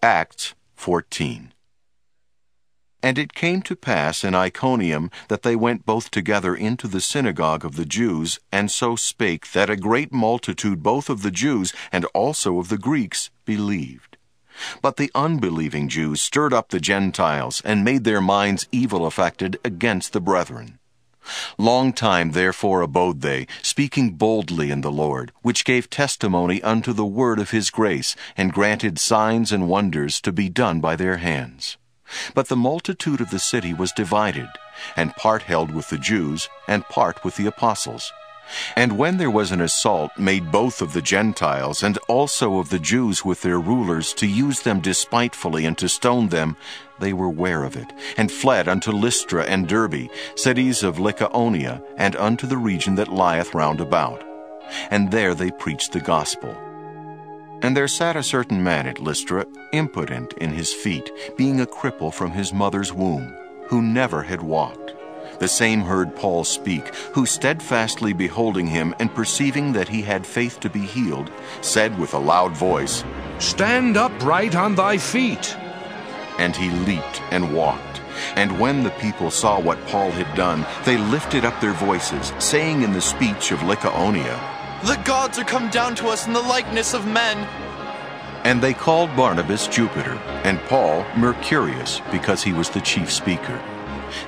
Acts 14. And it came to pass in Iconium that they went both together into the synagogue of the Jews, and so spake that a great multitude both of the Jews and also of the Greeks believed. But the unbelieving Jews stirred up the Gentiles, and made their minds evil affected against the brethren. Long time therefore abode they, speaking boldly in the Lord, which gave testimony unto the word of his grace, and granted signs and wonders to be done by their hands. But the multitude of the city was divided, and part held with the Jews, and part with the apostles. And when there was an assault made both of the Gentiles and also of the Jews with their rulers to use them despitefully and to stone them, they were ware of it, and fled unto Lystra and Derbe, cities of Lycaonia, and unto the region that lieth round about. And there they preached the gospel. And there sat a certain man at Lystra, impotent in his feet, being a cripple from his mother's womb, who never had walked. The same heard Paul speak, who steadfastly beholding him, and perceiving that he had faith to be healed, said with a loud voice, Stand upright on thy feet. And he leaped and walked. And when the people saw what Paul had done, they lifted up their voices, saying in the speech of Lycaonia, The gods are come down to us in the likeness of men. And they called Barnabas Jupiter, and Paul Mercurius, because he was the chief speaker.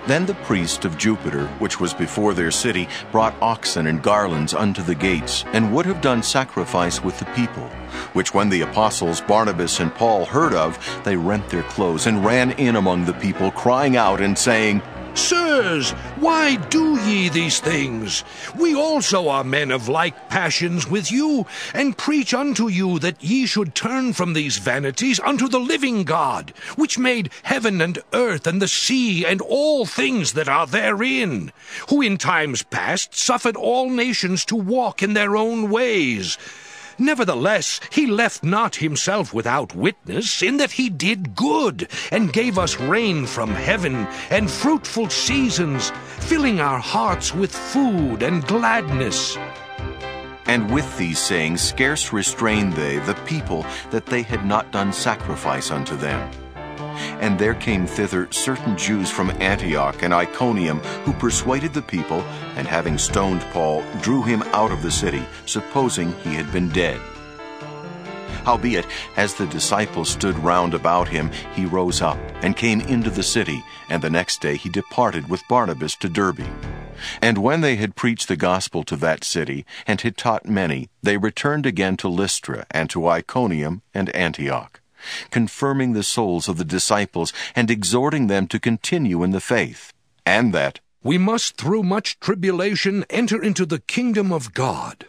Then the priest of Jupiter, which was before their city, brought oxen and garlands unto the gates, and would have done sacrifice with the people, which when the apostles Barnabas and Paul heard of, they rent their clothes, and ran in among the people, crying out and saying, Sirs, why do ye these things? We also are men of like passions with you, and preach unto you that ye should turn from these vanities unto the living God, which made heaven and earth and the sea and all things that are therein, who in times past suffered all nations to walk in their own ways. Nevertheless, he left not himself without witness, in that he did good, and gave us rain from heaven, and fruitful seasons, filling our hearts with food and gladness. And with these sayings scarce restrained they the people, that they had not done sacrifice unto them. And there came thither certain Jews from Antioch and Iconium, who persuaded the people, and having stoned Paul, drew him out of the city, supposing he had been dead. Howbeit, as the disciples stood round about him, he rose up, and came into the city, and the next day he departed with Barnabas to Derbe. And when they had preached the gospel to that city, and had taught many, they returned again to Lystra, and to Iconium and Antioch, confirming the souls of the disciples, and exhorting them to continue in the faith, and that we must through much tribulation enter into the kingdom of God.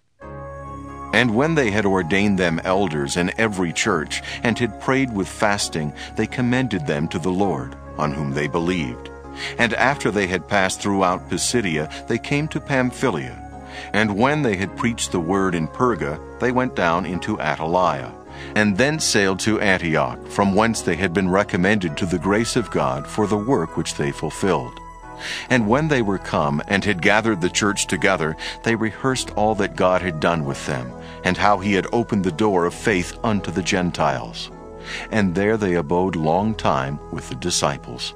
And when they had ordained them elders in every church, and had prayed with fasting, they commended them to the Lord, on whom they believed. And after they had passed throughout Pisidia, they came to Pamphylia. And when they had preached the word in Perga, they went down into Attalia, and thence sailed to Antioch, from whence they had been recommended to the grace of God for the work which they fulfilled. And when they were come, and had gathered the church together, they rehearsed all that God had done with them, and how he had opened the door of faith unto the Gentiles. And there they abode long time with the disciples.